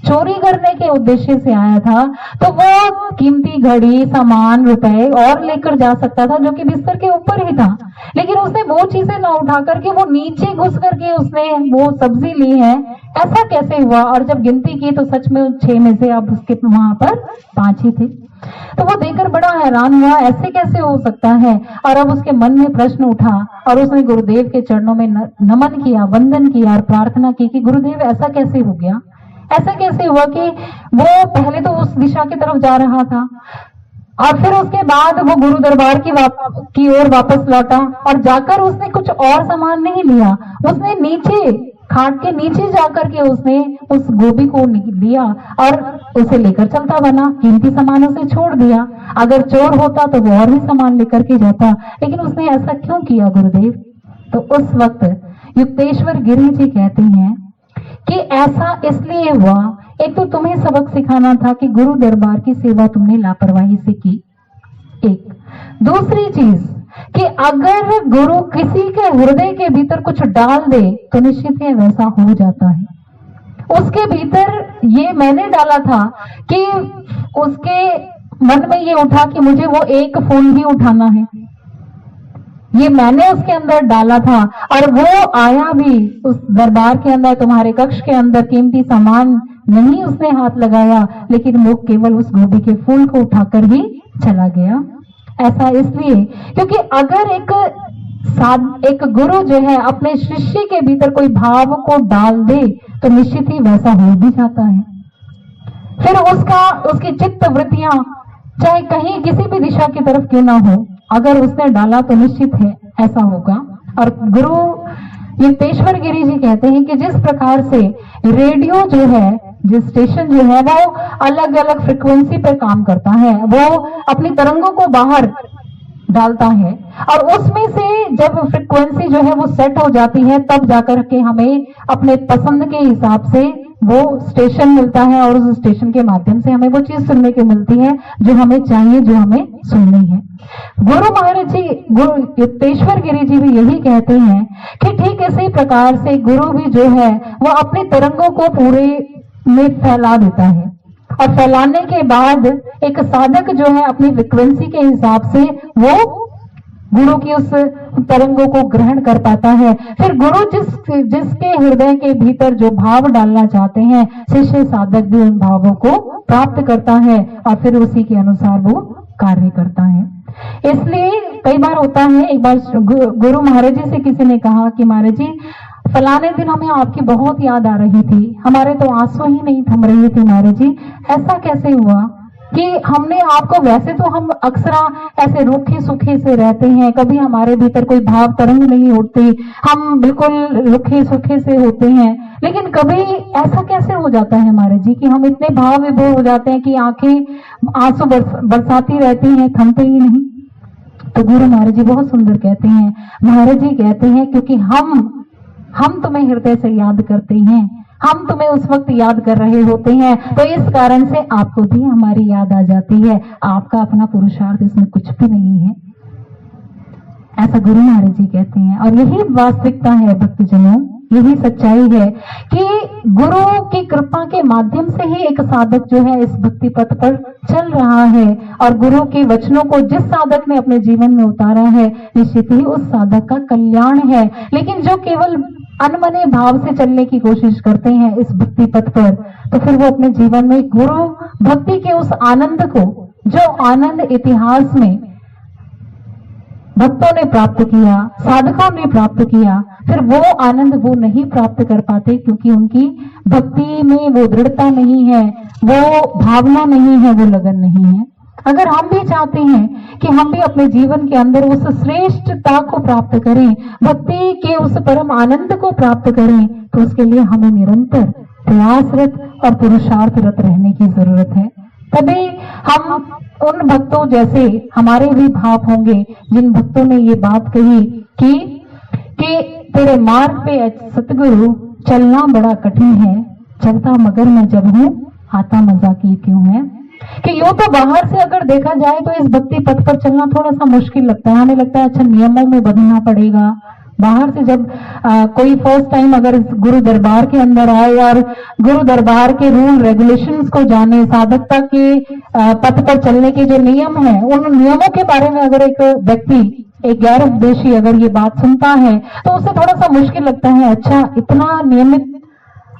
चोरी करने के उद्देश्य से आया था तो वो कीमती घड़ी, सामान, रुपए और लेकर जा सकता था जो कि बिस्तर के ऊपर ही था। लेकिन उसने वो चीजें ना उठा करके वो नीचे घुस करके उसने वो सब्जी ली है, ऐसा कैसे हुआ। और जब गिनती की तो सच में 6 में से अब उसके वहां पर 5 ही थे। तो वो देखकर बड़ा हैरान हुआ, ऐसे कैसे हो सकता है। और अब उसके मन में प्रश्न उठा और उसने गुरुदेव के चरणों में नमन किया, वंदन किया और प्रार्थना की कि गुरुदेव ऐसा कैसे हो गया, ऐसा कैसे हुआ कि वो पहले तो उस दिशा की तरफ जा रहा था और फिर उसके बाद वो गुरु दरबार की ओर वापस लौटा और जाकर उसने कुछ और सामान नहीं लिया, उसने नीचे खाट के नीचे जाकर के उसने उस गोभी को लिया और उसे लेकर चलता बना, कीमती सामान उसे छोड़ दिया। अगर चोर होता तो वो और भी सामान लेकर के जाता, लेकिन उसने ऐसा क्यों किया गुरुदेव। तो उस वक्त युक्तेश्वर गिरी जी कहते हैं कि ऐसा इसलिए हुआ, एक तो तुम्हें सबक सिखाना था कि गुरु दरबार की सेवा तुमने लापरवाही से की, एक। दूसरी चीज कि अगर गुरु किसी के हृदय के भीतर कुछ डाल दे तो निश्चित ही वैसा हो जाता है। उसके भीतर ये मैंने डाला था कि उसके मन में ये उठा कि मुझे वो एक फोन ही उठाना है, ये मैंने उसके अंदर डाला था। और वो आया भी उस दरबार के अंदर, तुम्हारे कक्ष के अंदर कीमती सामान नहीं उसने हाथ लगाया, लेकिन वो केवल उस गोभी के फूल को उठाकर ही चला गया। ऐसा इसलिए क्योंकि अगर एक गुरु जो है अपने शिष्य के भीतर कोई भाव को डाल दे तो निश्चित ही वैसा हो भी जाता है। फिर उसकी चित्त वृत्तियां चाहे कहीं किसी भी दिशा की तरफ क्यों ना हो, अगर उसने डाला तो निश्चित है ऐसा होगा। और गुरु युक्तेश्वर गिरी जी कहते हैं कि जिस प्रकार से रेडियो जो है, जिस स्टेशन जो है वो अलग अलग फ्रिक्वेंसी पर काम करता है, वो अपनी तरंगों को बाहर डालता है और उसमें से जब फ्रिक्वेंसी जो है वो सेट हो जाती है तब जाकर के हमें अपने पसंद के हिसाब से वो स्टेशन मिलता है और उस स्टेशन के माध्यम से हमें वो चीज सुनने को मिलती है जो हमें चाहिए, जो हमें सुननी है। गुरु महाराज जी, गुरु युक्तेश्वर गिरी जी भी यही कहते हैं कि ठीक इसी प्रकार से गुरु भी जो है वो अपनी तरंगों को पूरे में फैला देता है और फैलाने के बाद एक साधक जो है अपनी फ्रिक्वेंसी के हिसाब से वो गुरु की उस तरंगों को ग्रहण कर पाता है। फिर गुरु जिसके हृदय के भीतर जो भाव डालना चाहते हैं, शिष्य साधक भी उन भावों को प्राप्त करता है और फिर उसी के अनुसार वो कार्य करता है। इसलिए कई बार होता है, एक बार गुरु महाराज जी से किसी ने कहा कि महाराज जी फलाने दिन हमें आपकी बहुत याद आ रही थी, हमारे तो आंसू ही नहीं थम रहे थे महाराज जी, ऐसा कैसे हुआ कि हमने आपको, वैसे तो हम अक्सर ऐसे रूखे सूखे से रहते हैं, कभी हमारे भीतर कोई भाव तरंग नहीं उठती, हम बिल्कुल रूखे सूखे से होते हैं, लेकिन कभी ऐसा कैसे हो जाता है महाराज जी कि हम इतने भाव विभोर हो जाते हैं कि आंखें आंसू बरसाती रहती हैं, थमते ही नहीं। तो गुरु महाराज जी बहुत सुंदर कहते हैं, महाराज जी कहते हैं क्योंकि हम तुम्हें हृदय से याद करते हैं, हम तुम्हें उस वक्त याद कर रहे होते हैं, तो इस कारण से आपको भी हमारी याद आ जाती है, आपका अपना पुरुषार्थ इसमें कुछ भी नहीं है, ऐसा गुरु महाराज जी कहते हैं। और यही वास्तविकता है भक्तजनों, यही सच्चाई है कि गुरु की कृपा के माध्यम से ही एक साधक जो है इस भक्ति पथ पर चल रहा है और गुरु के वचनों को जिस साधक ने अपने जीवन में उतारा है निश्चित ही उस साधक का कल्याण है। लेकिन जो केवल अनमने भाव से चलने की कोशिश करते हैं इस भक्ति पथ पर, तो फिर वो अपने जीवन में गुरु भक्ति के उस आनंद को, जो आनंद इतिहास में भक्तों ने प्राप्त किया, साधकों ने प्राप्त किया, फिर वो आनंद वो नहीं प्राप्त कर पाते क्योंकि उनकी भक्ति में वो दृढ़ता नहीं है, वो भावना नहीं है, वो लगन नहीं है। अगर हम भी चाहते हैं कि हम भी अपने जीवन के अंदर उस श्रेष्ठता को प्राप्त करें, भक्ति के उस परम आनंद को प्राप्त करें, तो उसके लिए हमें निरंतर प्रयासरत और पुरुषार्थरत रहने की जरूरत है। तभी हम उन भक्तों जैसे हमारे भी भाव होंगे जिन भक्तों ने ये बात कही कि तेरे मार्ग पे सतगुरु चलना बड़ा कठिन है, चलता मगर मैं जब हूँ आता मजा की क्यों है। कि यूं तो बाहर से अगर देखा जाए तो इस भक्ति पथ पर चलना थोड़ा सा मुश्किल लगता है, हमें लगता है अच्छा नियमों में बदलना पड़ेगा। बाहर से जब कोई फर्स्ट टाइम अगर गुरु दरबार के अंदर आए और गुरु दरबार के रूल रेगुलेशंस को जाने, साधकता के पथ पर चलने के जो नियम हैं, उन नियमों के बारे में अगर एक व्यक्ति, एक गैर उपदेशी अगर ये बात सुनता है तो उसे थोड़ा सा मुश्किल लगता है, अच्छा इतना नियमित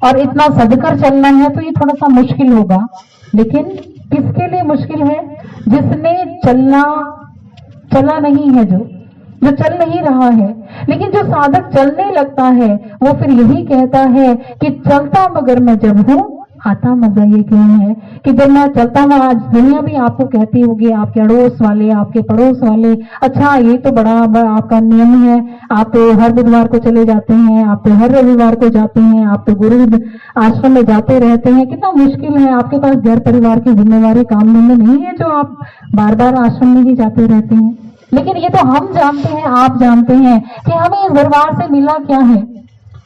और इतना सदकर चलना है तो ये थोड़ा सा मुश्किल होगा। लेकिन किसके लिए मुश्किल है? जिसने चला नहीं है, जो चल नहीं रहा है। लेकिन जो साधक चलने लगता है वो फिर यही कहता है कि चलता मगर मैं जब हूँ आता मजा ये क्यों है। कि जब मैं चलता हूँ, आज दुनिया भी आपको कहती होगी, आपके अड़ोस वाले, आपके पड़ोस वाले, अच्छा ये तो बड़ा आपका नियम है, आप तो हर बुधवार को चले जाते हैं, आप तो हर रविवार को जाते हैं, आप तो गुरु आश्रम में जाते रहते हैं, कितना मुश्किल है, आपके पास घर परिवार की जिम्मेवारी काम धंधे नहीं है जो आप बार बार आश्रम में ही जाते रहते हैं। लेकिन ये तो हम जानते हैं, आप जानते हैं कि हमें इस दरबार से मिला क्या है,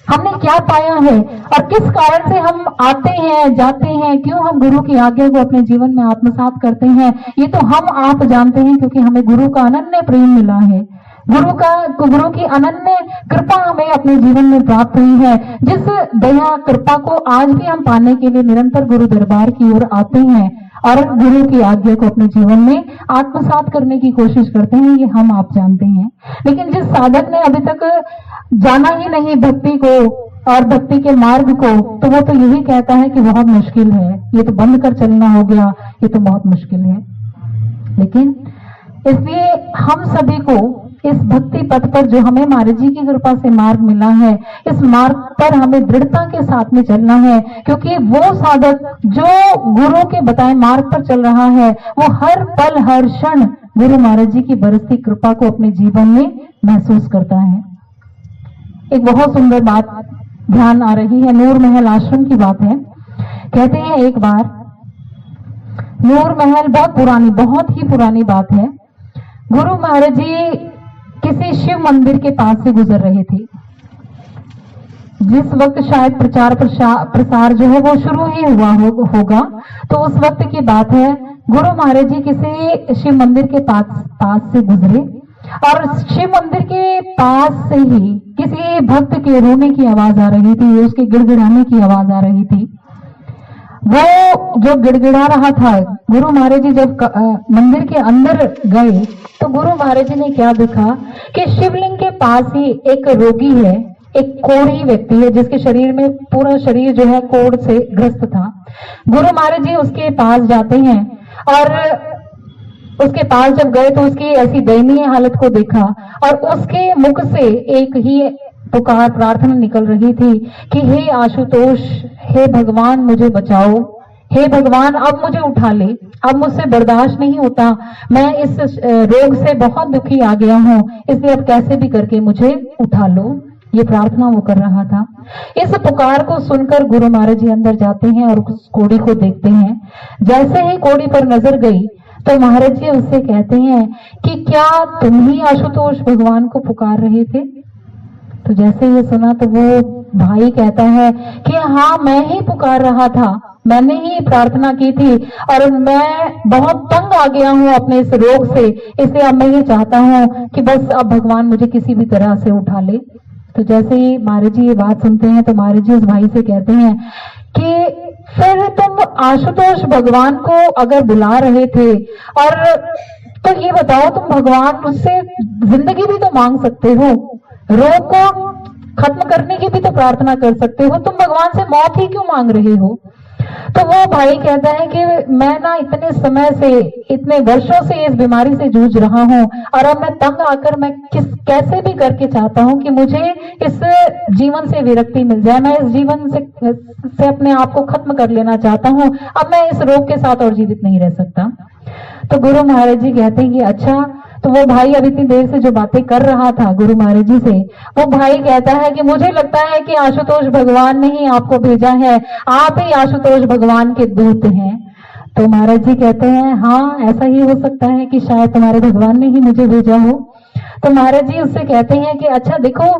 हमने क्या पाया है और किस कारण से हम आते हैं, जाते हैं, क्यों हम गुरु की आज्ञा को अपने जीवन में आत्मसात करते हैं, ये तो हम आप जानते हैं क्योंकि हमें गुरु का अनन्य प्रेम मिला है। गुरु की अनन्य कृपा हमें अपने जीवन में प्राप्त हुई है, जिस दया कृपा को आज भी हम पाने के लिए निरंतर गुरु दरबार की ओर आते हैं और गुरु की आज्ञा को अपने जीवन में आत्मसात करने की कोशिश करते हैं, ये हम आप जानते हैं। लेकिन जिस साधक ने अभी तक जाना ही नहीं भक्ति को और भक्ति के मार्ग को, तो वो तो यही कहता है कि बहुत मुश्किल है, ये तो बंद कर चलना हो गया, ये तो बहुत मुश्किल है। लेकिन इसलिए हम सभी को इस भक्ति पथ पर जो हमें महाराज जी की कृपा से मार्ग मिला है, इस मार्ग पर हमें दृढ़ता के साथ में चलना है, क्योंकि वो साधक जो गुरु के बताए मार्ग पर चल रहा है, वो हर पल हर क्षण गुरु महाराज जी की बरसती कृपा को अपने जीवन में महसूस करता है। एक बहुत सुंदर बात ध्यान आ रही है, नूर महल आश्रम की बात है। कहते हैं एक बार नूर महल बहुत ही पुरानी बात है, गुरु महाराज जी किसी शिव मंदिर के पास से गुजर रहे थे। जिस वक्त शायद प्रचार प्रसार जो है वो शुरू ही हुआ होगा, तो उस वक्त की बात है। गुरु महाराज जी किसी शिव मंदिर के पास से गुजरे और शिव मंदिर के पास से ही किसी भक्त के रोने की आवाज आ रही थी, उसके गिड़गिड़ाने की आवाज आ रही थी। वो जो गिड़गिड़ा रहा था, गुरु महाराज जी जब मंदिर के अंदर गए तो गुरु महाराज जी ने क्या देखा कि शिवलिंग के पास ही एक रोगी है, एक कोढ़ी व्यक्ति है, जिसके शरीर में पूरा शरीर जो है कोढ़ से ग्रस्त था। गुरु महाराज जी उसके पास जाते हैं और उसके पास जब गए तो उसकी ऐसी दयनीय हालत को देखा और उसके मुख से एक ही पुकार प्रार्थना निकल रही थी कि हे आशुतोष, हे भगवान मुझे बचाओ, हे भगवान अब मुझे उठा ले, अब मुझसे बर्दाश्त नहीं होता, मैं इस रोग से बहुत दुखी आ गया हूँ, इसलिए अब कैसे भी करके मुझे उठा लो। ये प्रार्थना वो कर रहा था। इस पुकार को सुनकर गुरु महाराज जी अंदर जाते हैं और उस कोढ़ी को देखते हैं। जैसे ही कोढ़ी पर नजर गई तो महाराज जी उससे कहते हैं कि क्या तुम ही आशुतोष भगवान को पुकार रहे थे? तो जैसे ये सुना तो वो भाई कहता है कि हाँ, मैं ही पुकार रहा था, मैंने ही प्रार्थना की थी और मैं बहुत तंग आ गया हूँ अपने इस रोग से, इसलिए अब मैं ये चाहता हूँ कि बस अब भगवान मुझे किसी भी तरह से उठा ले। तो जैसे ही महाराज जी ये बात सुनते हैं तो महाराज जी उस भाई से कहते हैं कि फिर तुम आशुतोष भगवान को अगर बुला रहे थे और तो ये बताओ, तुम भगवान उससे जिंदगी भी तो मांग सकते हो, रोग को खत्म करने की भी तो प्रार्थना कर सकते हो, तुम भगवान से मौत ही क्यों मांग रहे हो? तो वो भाई कहता है कि मैं ना इतने समय से, इतने वर्षों से इस बीमारी से जूझ रहा हूँ और अब मैं तंग आकर मैं कैसे भी करके चाहता हूँ कि मुझे इस जीवन से विरक्ति मिल जाए, मैं इस जीवन से अपने आप को खत्म कर लेना चाहता हूँ, अब मैं इस रोग के साथ और जीवित नहीं रह सकता। तो गुरु महाराज जी कहते हैं कि अच्छा। तो वो भाई अब इतनी देर से जो बातें कर रहा था गुरु महाराज जी से, वो भाई कहता है कि मुझे लगता है कि आशुतोष भगवान ने ही आपको भेजा है, आप ही आशुतोष भगवान के दूत हैं। तो महाराज जी कहते हैं हाँ, ऐसा ही हो सकता है कि शायद तुम्हारे भगवान ने ही मुझे भेजा हो। तो महाराज जी उससे कहते हैं कि अच्छा देखो,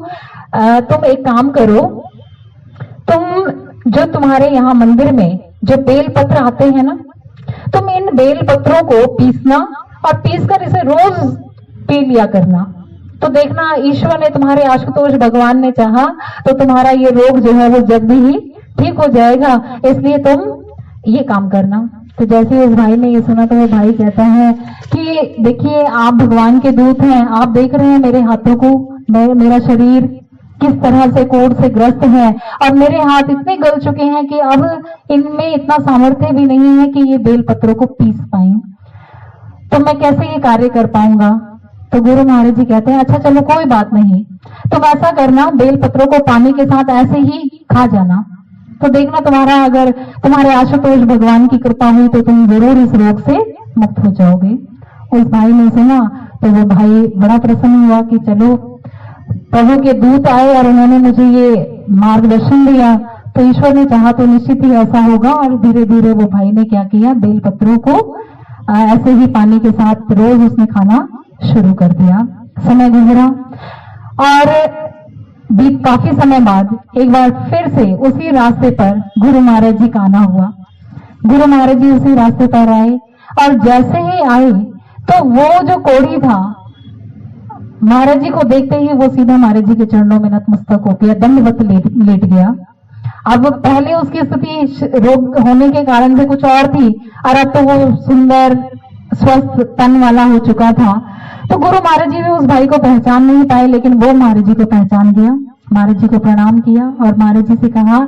तुम एक काम करो, तुम जो तुम्हारे यहाँ मंदिर में जो बेल पत्र आते हैं ना, तुम इन बेल पत्रों को पीसना और पीसकर इसे रोज पी लिया करना, तो देखना ईश्वर ने, तुम्हारे आशुतोष भगवान ने चाहा तो तुम्हारा ये रोग जो है वो जल्दी ही ठीक हो जाएगा, इसलिए तुम ये काम करना। तो जैसे उस भाई ने ये सुना तो वो भाई कहता है कि देखिए, आप भगवान के दूत हैं, आप देख रहे हैं मेरे हाथों को, मेरा शरीर किस तरह से कोढ़ से ग्रस्त है और मेरे हाथ इतने गल चुके हैं कि अब इनमें इतना सामर्थ्य भी नहीं है कि ये बेल पत्रों को पीस पाए, तो मैं कैसे ये कार्य कर पाऊंगा? तो गुरु महाराज जी कहते हैं अच्छा चलो कोई बात नहीं, तुम ऐसा करना, बेल पत्रों को पानी के साथ ऐसे ही खा जाना, तो देखना तुम्हारा, अगर तुम्हारे आशुतोष भगवान की कृपा हुई तो तुम जरूर इस रोग से मुक्त हो जाओगे। उस भाई ने सुना तो वो भाई बड़ा प्रसन्न हुआ कि चलो प्रभु के दूत आए और उन्होंने मुझे ये मार्गदर्शन दिया, तो ईश्वर ने चाहा तो निश्चित ही ऐसा होगा। और धीरे धीरे वो भाई ने क्या किया, बेल पत्रों को ऐसे ही पानी के साथ रोज उसने खाना शुरू कर दिया। समय गुजरा और काफी समय बाद एक बार फिर से उसी रास्ते पर गुरु महाराज जी का आना हुआ। गुरु महाराज जी उसी रास्ते पर आए और जैसे ही आए तो वो जो कोढ़ी था महाराज जी को देखते ही वो सीधा महाराज जी के चरणों में नतमस्तक हो गया, दंडवत लेट गया। अब पहले उसकी स्थिति रोग होने के कारण से कुछ और थी, और अब तो वो सुंदर स्वस्थ तन वाला हो चुका था। तो गुरु महाराज जी भी उस भाई को पहचान नहीं पाए, लेकिन वो महाराज जी को पहचान गया। महाराज जी को प्रणाम किया और महाराज जी से कहा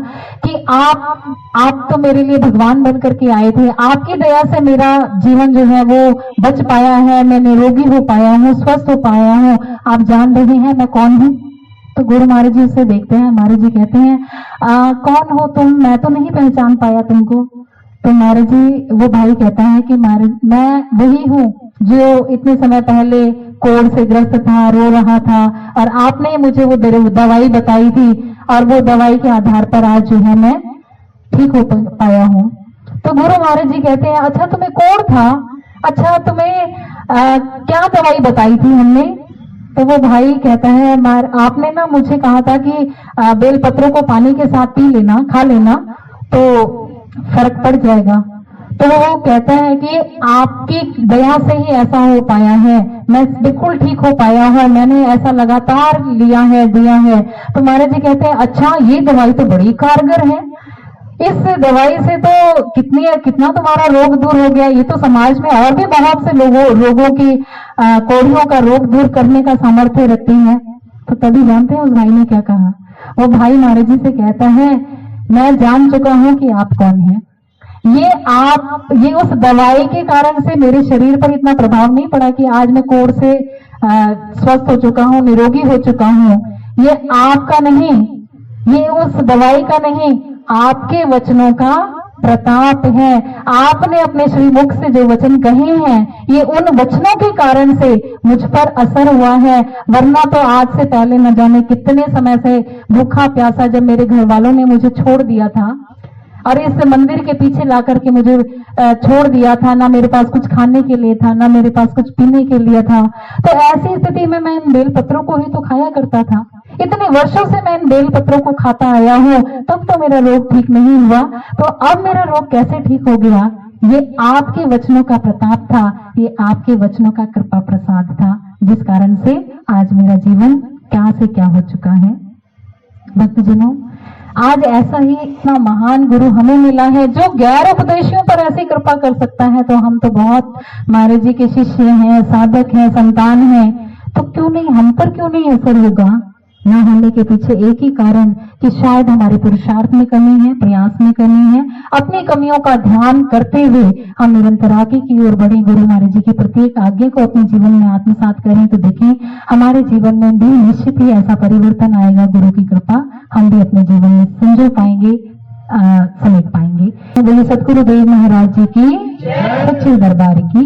कि आप तो मेरे लिए भगवान बन करके आए थे, आपकी दया से मेरा जीवन जो है वो बच पाया है, मैं निरोगी हो पाया हूँ, स्वस्थ हो पाया हूँ, आप जान रहे हैं मैं कौन हूँ। तो गुरु महाराज जी उसे देखते हैं, महाराज जी कहते हैं कौन हो तुम, मैं तो नहीं पहचान पाया तुमको। तो महाराज जी, वो भाई कहता है कि महाराज मैं वही हूँ जो इतने समय पहले कोढ़ से ग्रस्त था, रो रहा था, और आपने मुझे वो दवाई बताई थी, और वो दवाई के आधार पर आज जो है मैं ठीक हो पाया हूँ। तो गुरु महाराज जी कहते हैं अच्छा तुम्हें कोढ़ था, अच्छा तुम्हें क्या दवाई बताई थी हमने। तो वो भाई कहता है आपने ना मुझे कहा था कि बेल पत्रों को पानी के साथ पी लेना, खा लेना तो फर्क पड़ जाएगा। तो वो कहता है कि आपकी दया से ही ऐसा हो पाया है, मैं बिल्कुल ठीक हो पाया हूँ, मैंने ऐसा लगातार लिया है, दिया है। तो महाराज जी कहते हैं अच्छा ये दवाई तो बड़ी कारगर है, इस दवाई से तो कितना तुम्हारा रोग दूर हो गया। ये तो समाज में और भी बहुत से रोगों की कोढ़ियों का रोग दूर करने का सामर्थ्य रखती है। तो तभी जानते हैं उस भाई ने क्या कहा। वो भाई महाराज जी से कहता है मैं जान चुका हूं कि आप कौन हैं। ये उस दवाई के कारण से मेरे शरीर पर इतना प्रभाव नहीं पड़ा कि आज मैं कोढ़ से स्वस्थ हो चुका हूं, निरोगी हो चुका हूं। ये आपका नहीं, ये उस दवाई का नहीं, आपके वचनों का प्रताप है। आपने अपने श्रीमुख से जो वचन कहे हैं, ये उन वचनों के कारण से मुझ पर असर हुआ है, वरना तो आज से पहले न जाने कितने समय से भूखा प्यासा जब मेरे घर वालों ने मुझे छोड़ दिया था और इस मंदिर के पीछे ला करके मुझे छोड़ दिया था, ना मेरे पास कुछ खाने के लिए था, ना मेरे पास कुछ पीने के लिए था। तो ऐसी स्थिति में मैं इन बेल पत्रों को ही तो खाया करता था। इतने वर्षों से मैं इन बेल पत्रों को खाता आया हूँ, तब तो मेरा रोग ठीक नहीं हुआ, तो अब मेरा रोग कैसे ठीक हो गया। ये आपके वचनों का प्रताप था, ये आपके वचनों का कृपा प्रसाद था, जिस कारण से आज मेरा जीवन क्या से क्या हो चुका है। भक्तजनों, आज ऐसा ही इतना महान गुरु हमें मिला है जो गैर उपदेशियों पर ऐसी कृपा कर सकता है। तो हम तो बहुत महाराज जी के शिष्य हैं, साधक हैं, संतान हैं, तो क्यों नहीं हम पर क्यों नहीं असर होगा। ना होने के पीछे एक ही कारण कि शायद हमारे पुरुषार्थ में कमी है, प्रयास में कमी है। अपनी कमियों का ध्यान करते हुए हम निरंतर आगे की ओर बढ़े, गुरु महाराज जी की प्रत्येक आज्ञा को अपने जीवन में आत्मसात करें, तो देखिए हमारे जीवन में भी निश्चित ही ऐसा परिवर्तन आएगा। गुरु की कृपा हम भी अपने जीवन में संजो पाएंगे, समेट पाएंगे। बोलिए सतगुरुदेव महाराज जी की, सच्चे दरबार की।